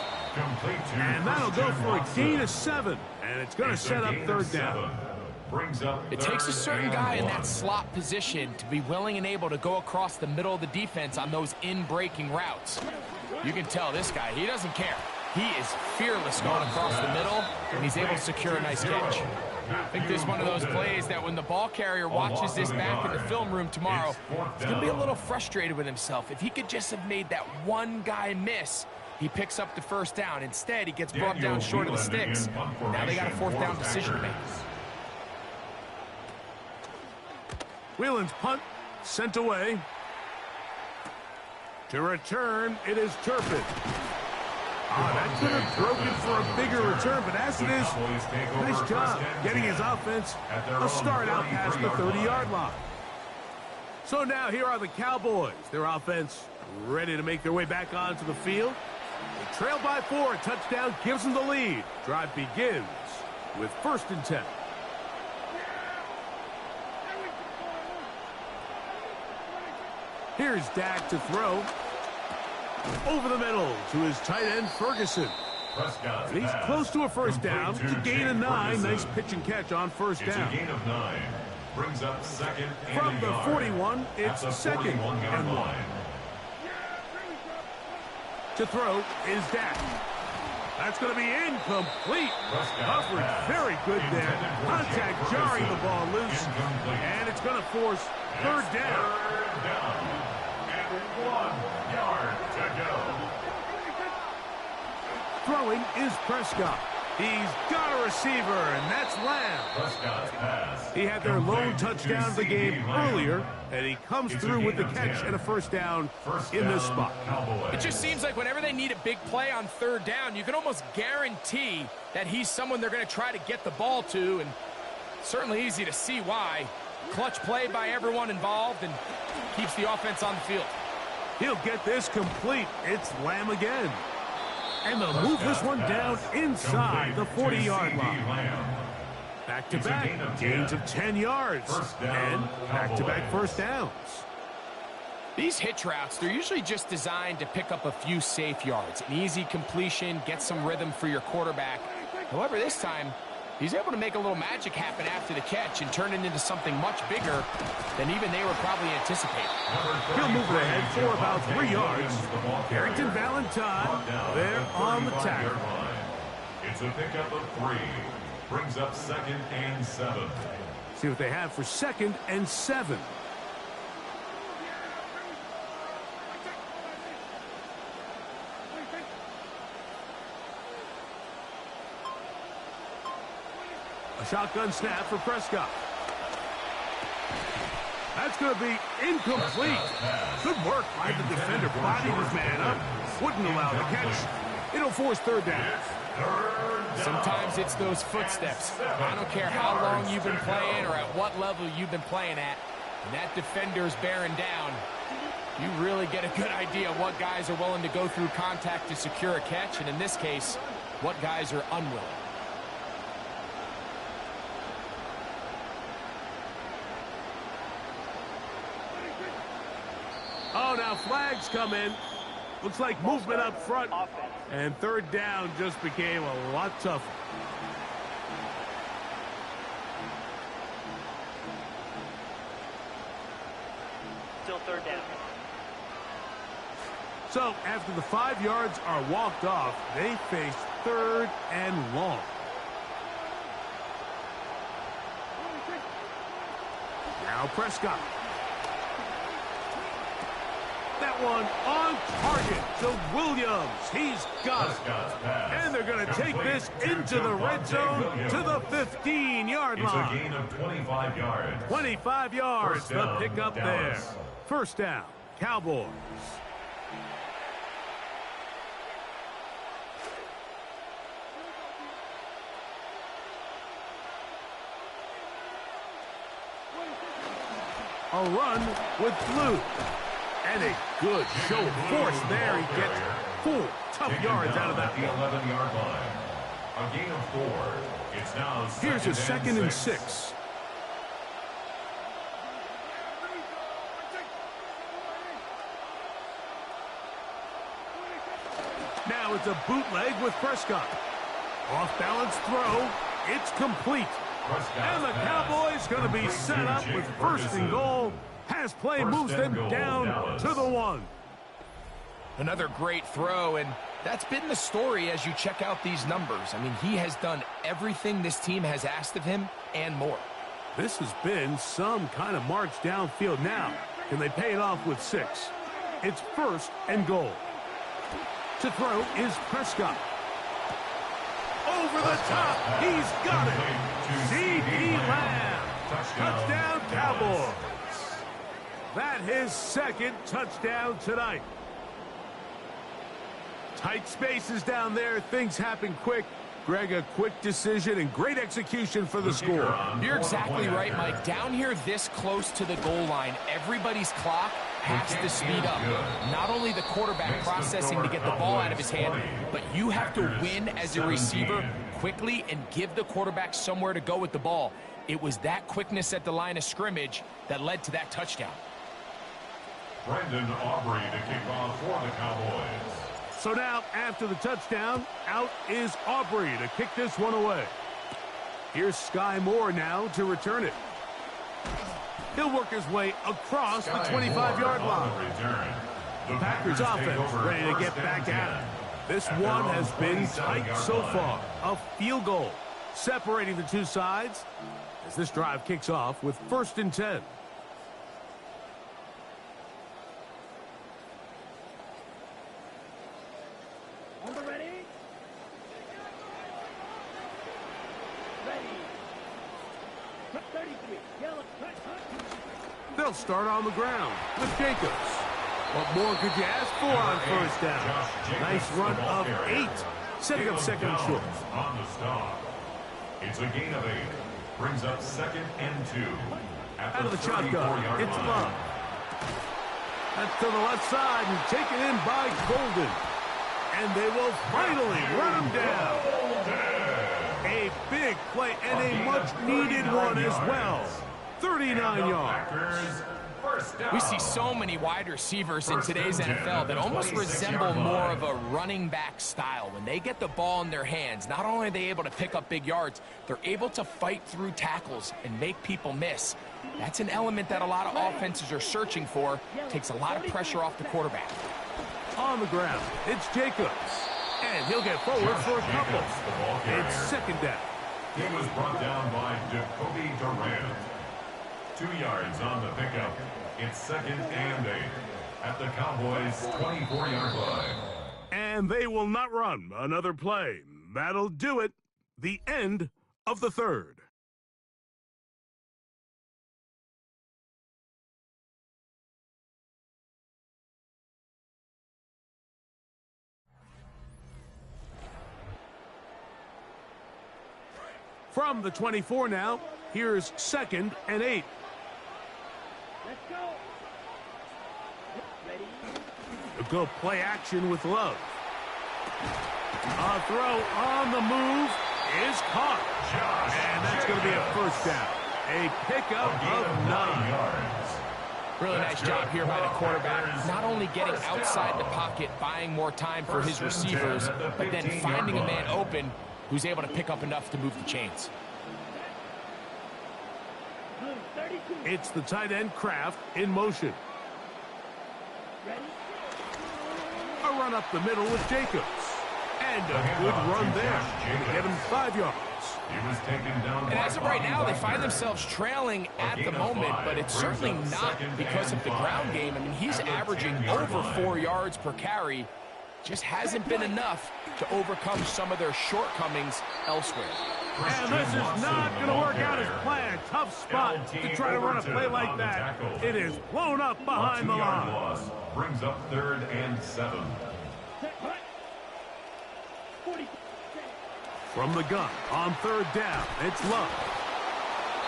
[SPEAKER 1] And that'll go for a gain of 7. And it's going to set up 3rd down.
[SPEAKER 2] brings up
[SPEAKER 3] It takes a certain guy in that
[SPEAKER 2] 1.
[SPEAKER 3] slot position to be willing and able to go across the middle of the defense on those in-breaking routes. You can tell this guy, he doesn't care. He is fearless going across the middle, and he's able to secure a nice catch. I think this is one of those plays that when the ball carrier watches this back in the film room tomorrow, he's going to be a little frustrated with himself. If he could just have made that one guy miss, he picks up the first down. Instead, he gets brought down short of the sticks. Now they got a fourth down decision to make.
[SPEAKER 1] Whelan's punt sent away. To return, it is Turpin. That could have broken for a bigger return, but as it is, nice job getting his offense a start out past the 30-yard line. So now here are the Cowboys. Their offense ready to make their way back onto the field. They trail by 4. A touchdown gives them the lead. Drive begins with 1st and 10. Here's Dak to throw. Over the middle to his tight end, Ferguson. And he's close to a first down to gain a 9. Nice pitch and catch on first down.
[SPEAKER 2] It's a gain of 9. Brings up 2nd and
[SPEAKER 1] From the 41, it's 2nd and 1. To throw is Dak. That's going to be incomplete. Hubbard very good there. Contact jarring the ball loose. And it's going to force 3rd down.
[SPEAKER 2] And 1 yard to go.
[SPEAKER 1] Throwing is Prescott. He's got a receiver, and that's Lamb.
[SPEAKER 2] Prescott's pass.
[SPEAKER 1] He had their lone touchdown of the game earlier, and he comes through with the catch and a first down in this spot.
[SPEAKER 3] It just seems like whenever they need a big play on 3rd down, you can almost guarantee that he's someone they're going to try to get the ball to, and certainly easy to see why. Clutch play by everyone involved and keeps the offense on the field.
[SPEAKER 1] He'll get this complete. It's Lamb again. And they'll move this one down inside the 40-yard line. Back-to-back gains of 10 yards. And back-to-back first downs.
[SPEAKER 3] These hitch routes, they're usually just designed to pick up a few safe yards. An easy completion, get some rhythm for your quarterback. However, this time, he's able to make a little magic happen after the catch and turn it into something much bigger than even they were probably anticipating.
[SPEAKER 1] He'll move it ahead for about 3 yards. Harrington Valentine there on the tackle.
[SPEAKER 2] It's a pickup of 3. Brings up 2nd and 7.
[SPEAKER 1] See what they have for 2nd and 7. A shotgun snap for Prescott. That's going to be incomplete. Good work by the defender. Bodied his man up. Wouldn't allow the catch. It'll force 3rd down.
[SPEAKER 3] Sometimes it's those footsteps. I don't care how long you've been playing or at what level you've been playing at. When that defender's bearing down, you really get a good idea of what guys are willing to go through contact to secure a catch, and in this case, what guys are unwilling.
[SPEAKER 1] Oh, now flags come in. Looks like movement up front. And 3rd down just became a lot tougher.
[SPEAKER 5] Still 3rd down.
[SPEAKER 1] So after the 5 yards are walked off, they face 3rd and long. Now Prescott. That one on target to Williams. He's got it. And they're going to take this into the red zone to the 15-yard line.
[SPEAKER 2] It's a gain of 25 yards.
[SPEAKER 1] 25 yards, the pickup there. First down, Cowboys. A run with Blue. And a good show of force there. He gets 4 tough yards out of that
[SPEAKER 2] the 11-yard line. A gain of 4. It's now
[SPEAKER 1] here's a 2nd and 6. Now it's a bootleg with Prescott. Off balance throw. It's complete. And the Cowboys going to be set up with first and goal. Pass play moves them down to the 1.
[SPEAKER 3] Another great throw, and that's been the story as you check out these numbers. I mean, he has done everything this team has asked of him and more.
[SPEAKER 1] This has been some kind of march downfield. Now, can they pay it off with 6? It's first and goal. To throw is Prescott. Over the top. He's got it. C.D. Lamb. Touchdown, Cowboys. That his second touchdown tonight. Tight spaces down there. Things happen quick. Greg, a quick decision and great execution for the score.
[SPEAKER 3] You're exactly right, Mike. Down here this close to the goal line, everybody's clock has to speed up. Not only the quarterback processing to get the ball out of his hand, but you have to win as a receiver quickly and give the quarterback somewhere to go with the ball. It was that quickness at the line of scrimmage that led to that touchdown.
[SPEAKER 2] Brandon Aubrey to kick off for the Cowboys.
[SPEAKER 1] So now, after the touchdown, out is Aubrey to kick this one away. Here's Sky Moore now to return it. He'll work his way across the 25-yard line.
[SPEAKER 2] The
[SPEAKER 1] Packers offense ready to get back at it. This one has been tight so far. A field goal separating the two sides as this drive kicks off with first and 10. They'll start on the ground with Jacobs. What more could you ask for on first down? Nice run of 8. Setting up second and short.
[SPEAKER 2] On the stop. It's a gain of 8. Brings up second and 2.
[SPEAKER 1] Out of the shotgun, it's Love. That's to the left side and taken in by Golden. And they will finally run him down. A big play and a much-needed one as well. 39 yards.
[SPEAKER 3] We see so many wide receivers in today's NFL that almost resemble more of a running back style. When they get the ball in their hands, not only are they able to pick up big yards, they're able to fight through tackles and make people miss. That's an element that a lot of offenses are searching for. Takes a lot of pressure off the quarterback.
[SPEAKER 1] On the ground, it's Jacobs. And he'll get forward for a couple. It's second down.
[SPEAKER 2] He was brought down by Jacoby Durant. 2 yards on the pickup. It's second and 8 at the Cowboys' 24-yard line.
[SPEAKER 1] And they will not run another play. That'll do it. The end of the third. From the 24 now, here's second and 8.
[SPEAKER 5] Let's go. Ready?
[SPEAKER 1] A good play action with Love. A throw on the move is caught. And that's going to be a first down. A pickup of 9 yards.
[SPEAKER 3] Really nice job here by the quarterback. Not only getting outside the pocket, buying more time for his receivers, but then finding a man open who's able to pick up enough to move the chains.
[SPEAKER 1] It's the tight end Kraft in motion. A run up the middle with Jacobs. And a good run there. Get him 5 yards.
[SPEAKER 2] He was taken down.
[SPEAKER 3] And as of right now, they find themselves trailing at the moment, but it's certainly not because of the ground game. I mean, he's averaging over 4 yards per carry. Just hasn't been enough to overcome some of their shortcomings elsewhere.
[SPEAKER 1] And this is not going to work out as planned. Tough spot to try to run a play like that. It is blown up behind the line.
[SPEAKER 2] Brings up third and 7.
[SPEAKER 1] From the gun on third down, it's Love.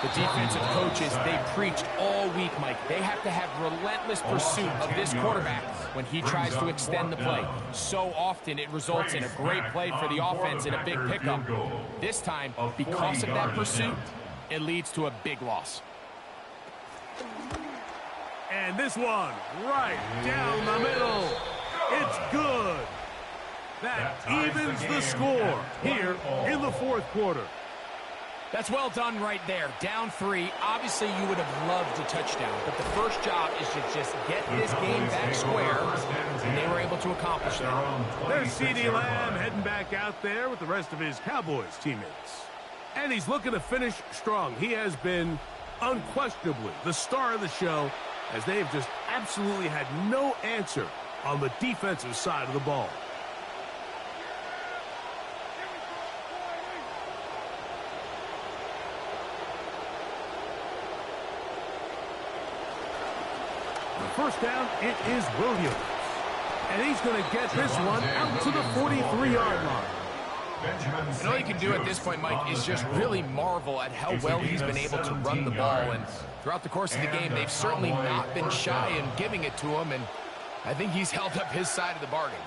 [SPEAKER 3] The defensive coaches, they preached all week, Mike. They have to have relentless pursuit of this quarterback when he tries to extend the play. So often it results in a great play for the offense and a big pickup. This time, because of that pursuit, it leads to a big loss.
[SPEAKER 1] And this one right down the middle. It's good. That evens the score here in the fourth quarter.
[SPEAKER 3] That's well done right there. Down 3. Obviously, you would have loved a touchdown, but the first job is to just get this game back square, and they were able to accomplish that.
[SPEAKER 1] There's C.D. Lamb heading back out there with the rest of his Cowboys teammates. And he's looking to finish strong. He has been unquestionably the star of the show, as they have just absolutely had no answer on the defensive side of the ball. First down, it is Williams. And he's going to get this one out to the 43-yard line.
[SPEAKER 3] And all you can do at this point, Mike, is just really marvel at how well he's been able to run the ball. And throughout the course of the game, they've certainly not been shy in giving it to him. And I think he's held up his side of the bargain.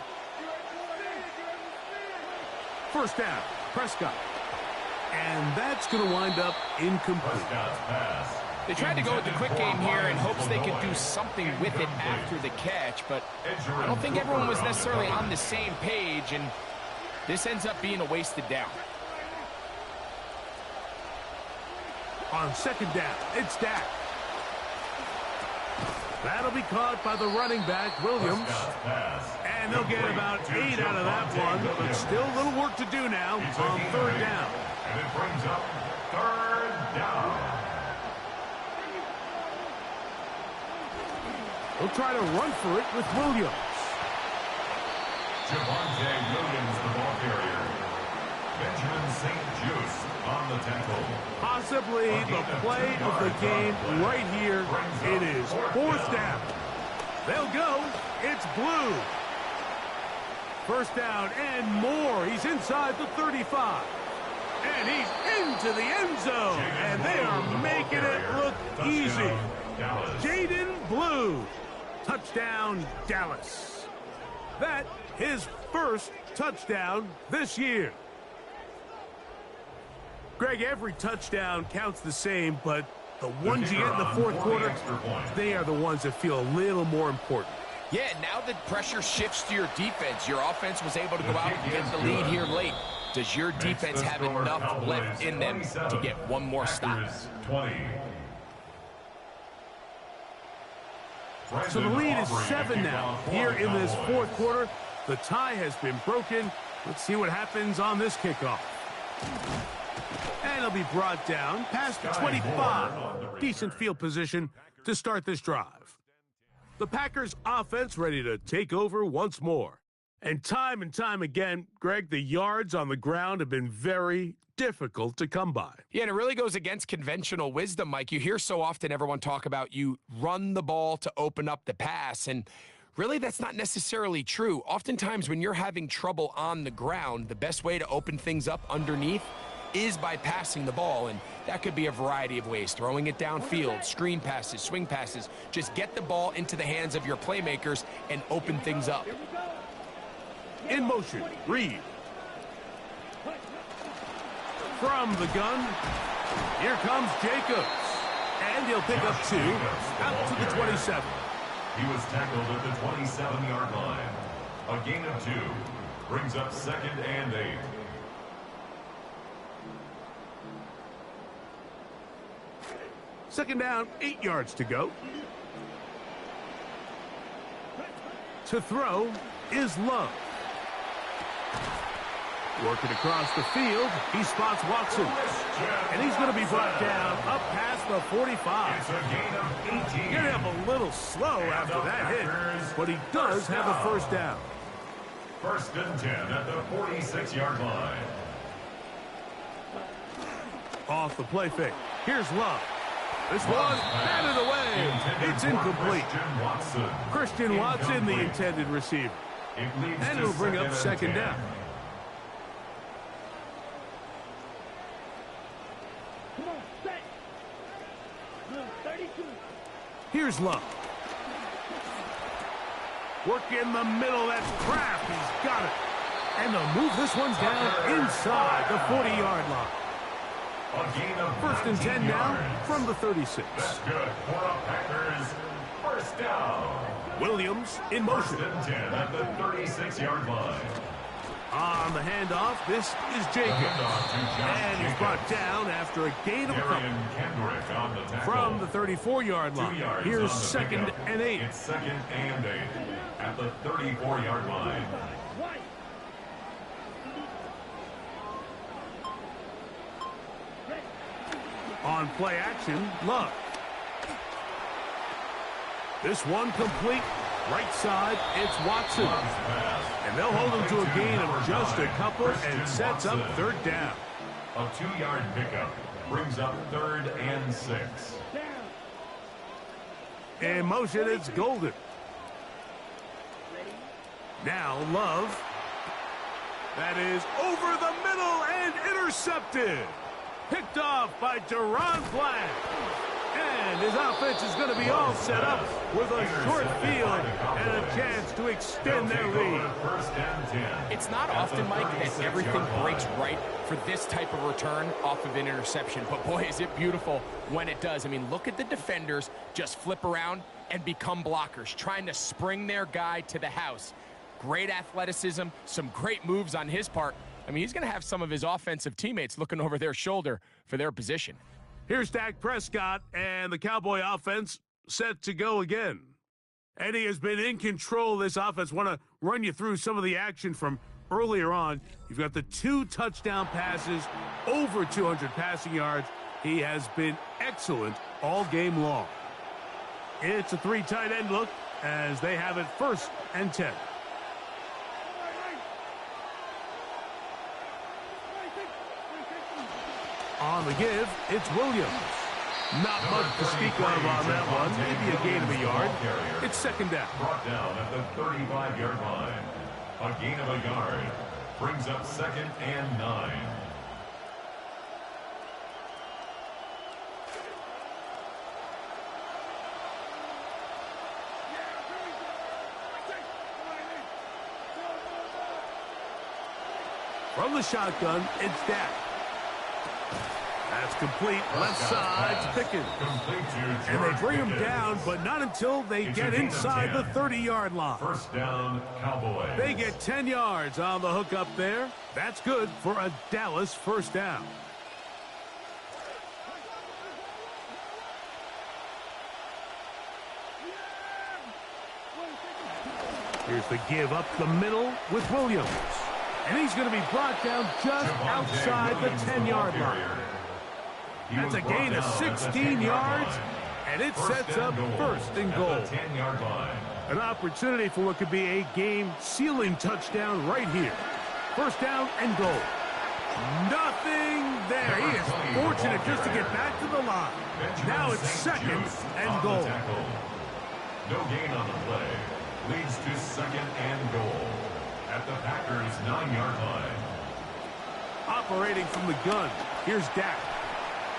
[SPEAKER 1] First down, Prescott. And that's going to wind up incomplete.
[SPEAKER 3] They tried to go with the quick game here in hopes they could do something with it after the catch, but I don't think everyone was necessarily on the same page, and this ends up being a wasted down.
[SPEAKER 1] On second down, it's Dak. That'll be caught by the running back, Williams. And they'll get about 8 out of that one, but still a little work to do now on third down.
[SPEAKER 2] And it brings up third down.
[SPEAKER 1] They'll try to run for it with Williams.
[SPEAKER 2] Javonte Williams, the ball carrier. Benjamin St. Juste on the tackle.
[SPEAKER 1] Possibly the play of the game right here. It is fourth down. They'll go. It's Blue. First down and more. He's inside the 35. And he's into the end zone. And they are making it look easy. Jaden Blue. Touchdown, Dallas. That his first touchdown this year. Greg, every touchdown counts the same, but the ones you get in the fourth quarter, they are the ones that feel a little more important.
[SPEAKER 3] Yeah, now that pressure shifts to your defense, your offense was able to go out and get the lead here late. Does your defense have enough left in them to get one more stop?
[SPEAKER 1] So the lead is 7 now here in this fourth quarter. The tie has been broken. Let's see what happens on this kickoff. And it'll be brought down past the 25. Decent field position to start this drive. The Packers offense ready to take over once more. And time again, Greg, the yards on the ground have been very difficult to come by.
[SPEAKER 3] Yeah, and it really goes against conventional wisdom, Mike. You hear so often everyone talk about you run the ball to open up the pass, and really that's not necessarily true. Oftentimes when you're having trouble on the ground, the best way to open things up underneath is by passing the ball, and that could be a variety of ways. Throwing it downfield, screen passes, swing passes. Just get the ball into the hands of your playmakers and open things up.
[SPEAKER 1] In motion, Reed. From the gun, here comes Jacobs. And he'll pick up 2 out to the 27.
[SPEAKER 2] He was tackled at the 27-yard line. A gain of 2 brings up 2nd and 8.
[SPEAKER 1] Second down, 8 yards to go. To throw is Love. Working across the field, he spots Watson. And he's going to be brought down up past the 45.
[SPEAKER 2] It's a gain of 18.
[SPEAKER 1] Get him a little slow after that hit, but he does have a first down.
[SPEAKER 2] 1st and 10 at the 46-yard line.
[SPEAKER 1] Off the play fake. Here's Love. This one batted away. It's incomplete. Christian Watson, the intended receiver. And it'll bring up 2nd down. Here's Love. Work in the middle. That's Kraft. He's got it. And they'll move this one down inside the 40-yard line. First and 10 now from the 36.
[SPEAKER 2] That's good for a Packers first down.
[SPEAKER 1] Williams in motion.
[SPEAKER 2] First and 10 at the 36-yard line.
[SPEAKER 1] On the handoff, this is Jacobs. And he's brought down after a gain of a couple. From the 34-yard line. Here's 2nd and 8.
[SPEAKER 2] It's 2nd and 8 at the 34-yard line.
[SPEAKER 1] On play action, Love. This one complete. Right side, it's Watson. And they'll hold him to a gain of just a couple and sets up 3rd down.
[SPEAKER 2] A 2-yard pickup brings up 3rd and 6.
[SPEAKER 1] In motion, it's Golden. Now Love. That is over the middle and intercepted. Picked off by Duron Black. And his offense is going to be all set up with a short field and a chance to extend their lead.
[SPEAKER 3] It's not often, Mike, that everything breaks right for this type of return off of an interception. But, boy, is it beautiful when it does. I mean, look at the defenders just flip around and become blockers, trying to spring their guy to the house. Great athleticism, some great moves on his part. I mean, he's going to have some of his offensive teammates looking over their shoulder for their position.
[SPEAKER 1] Here's Dak Prescott, and the Cowboy offense set to go again. And he has been in control of this offense. Want to run you through some of the action from earlier on. You've got the 2 touchdown passes, over 200 passing yards. He has been excellent all game long. It's a 3 tight end look as they have it 1st and 10. On the give, it's Williams. Not much to speak of on that one. Maybe a gain of a yard. It's 2nd down.
[SPEAKER 2] Brought down at the 35-yard line. A gain of a yard brings up 2nd and 9.
[SPEAKER 1] From the shotgun, it's Dak. That's complete. Left side, Pickens. And they bring him down, but not until they get inside the 30-yard line.
[SPEAKER 2] 1st down, Cowboys.
[SPEAKER 1] They get 10 yards on the hook up there. That's good for a Dallas 1st down. Here's the give up the middle with Williams. And he's going to be brought down just outside the 10-yard line. That's a gain of 16 yards, and it sets up 1st and goal. An opportunity for what could be a game-sealing touchdown right here. 1st down and goal. Nothing there. He is fortunate just to get back to the line. Now it's 2nd and goal.
[SPEAKER 2] No gain on the play. Leads to 2nd and goal at the Packers' 9-yard line.
[SPEAKER 1] Operating from the gun, here's Dak.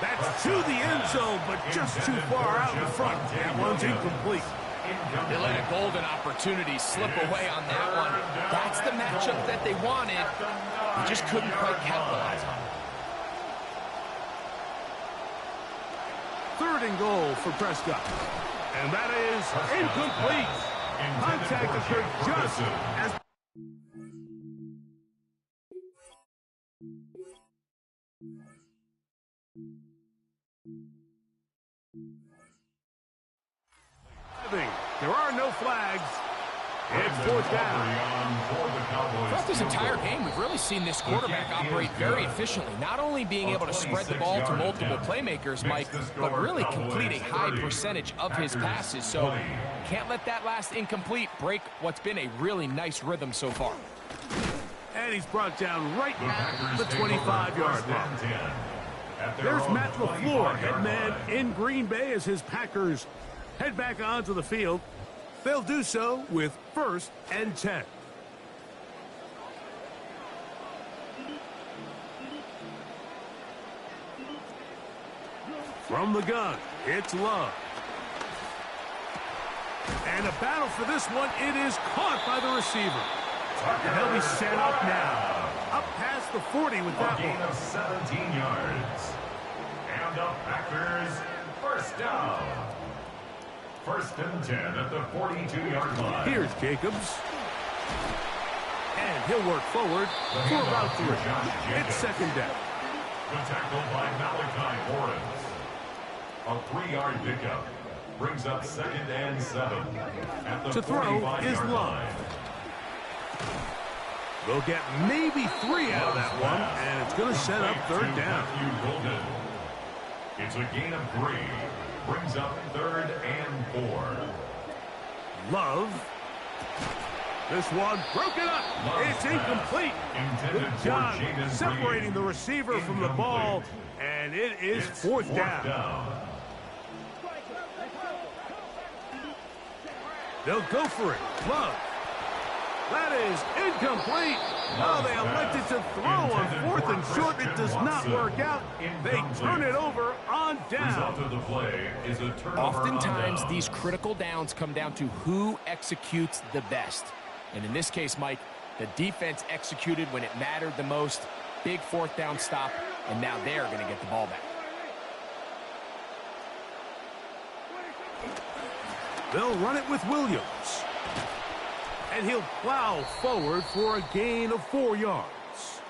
[SPEAKER 1] That's to the end zone, but just too far out in front. That one's incomplete.
[SPEAKER 3] They let a golden opportunity slip away on that one. That's the matchup that they wanted. They just couldn't quite capitalize on it.
[SPEAKER 1] 3rd and goal for Prescott. And that is incomplete. Contact occurred just as... There are no flags. It's 4th down.
[SPEAKER 3] Throughout this entire game, we've really seen this quarterback operate very efficiently. Not only being able to spread the ball to multiple playmakers, Mike, but really complete a high percentage of his passes. So can't let that last incomplete break what's been a really nice rhythm so far.
[SPEAKER 1] And he's brought down right at the 25-yard line. There's Matt LaFleur, head man in Green Bay as his Packers head back onto the field. They'll do so with 1st and 10. From the gun, it's Love. And a battle for this one. It is caught by the receiver. And he'll be set up now. Up past the 40 with that
[SPEAKER 2] gain
[SPEAKER 1] one.
[SPEAKER 2] of 17 yards. And the Packers 1st down. 1st and 10 at the 42-yard line.
[SPEAKER 1] Here's Jacobs. And he'll work forward for about 3. It's second down.
[SPEAKER 2] The tackle by Malachi Morris. A 3-yard pickup brings up 2nd and 7 at the
[SPEAKER 1] To throw is
[SPEAKER 2] 45-yard
[SPEAKER 1] Love.
[SPEAKER 2] line.
[SPEAKER 1] They'll get maybe 3 out of that one, and it's going to set up 3rd down.
[SPEAKER 2] It's a gain of 3. Brings up 3rd and 4.
[SPEAKER 1] Love. This one broken up. It's incomplete. Good job separating the receiver from the ball, and it is 4th down. They'll go for it. Love. That is incomplete. Oh, they elected to throw on 4th and short. It does not work out. They turn it over on down.
[SPEAKER 2] Result of the play is a turnover.
[SPEAKER 3] Oftentimes,
[SPEAKER 2] on down.
[SPEAKER 3] these critical downs come down to who executes the best. And in this case, Mike, the defense executed when it mattered the most. Big 4th down stop, and now they're going to get the ball back.
[SPEAKER 1] They'll run it with Williams. And he'll plow forward for a gain of 4 yards.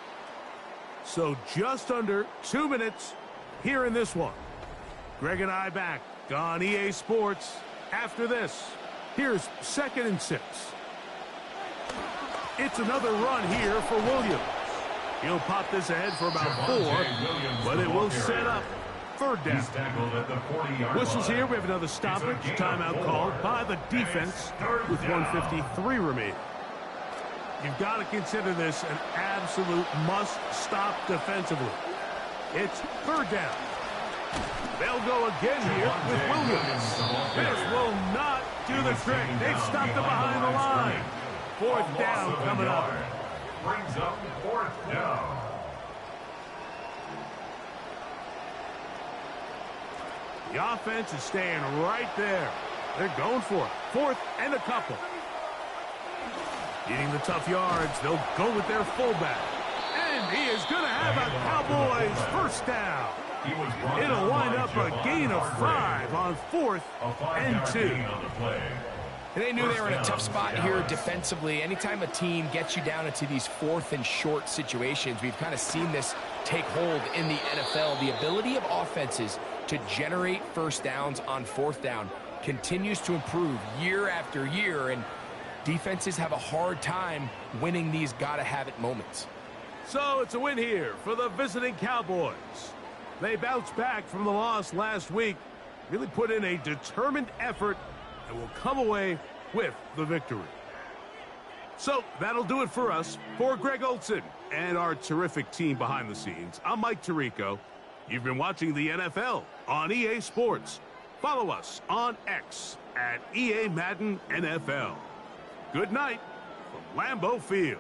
[SPEAKER 1] So just under 2 minutes here in this one. Greg and I back on EA Sports after this. Here's 2nd and 6. It's another run here for Williams. He'll pop this ahead for about 4, but it will set up 3rd down. Whistles here. We have another stoppage. Timeout called by the defense with 1:53 remaining. You've got to consider this an absolute must-stop defensively. It's 3rd down. They'll go again here with Williams. This will not do the trick. They've stopped it behind the line. 4th down coming up.
[SPEAKER 2] Brings up 4th down.
[SPEAKER 1] The offense is staying right there. They're going for it. 4th and a couple. Needing the tough yards, they'll go with their fullback. And he is going to have a Cowboys 1st down. It'll wind up a gain of 5 on 4th and 2.
[SPEAKER 3] They knew they were in a tough spot here defensively. Anytime a team gets you down into these 4th and short situations, we've kind of seen this take hold in the NFL. The ability of offenses to generate 1st downs on 4th down continues to improve year after year, and defenses have a hard time winning these gotta-have-it moments.
[SPEAKER 1] So it's a win here for the visiting Cowboys. They bounced back from the loss last week, really put in a determined effort, and will come away with the victory. So that'll do it for us. For Greg Olson and our terrific team behind the scenes, I'm Mike Tirico. You've been watching the NFL on EA Sports. Follow us on X at EA Madden NFL. Good night from Lambeau Field.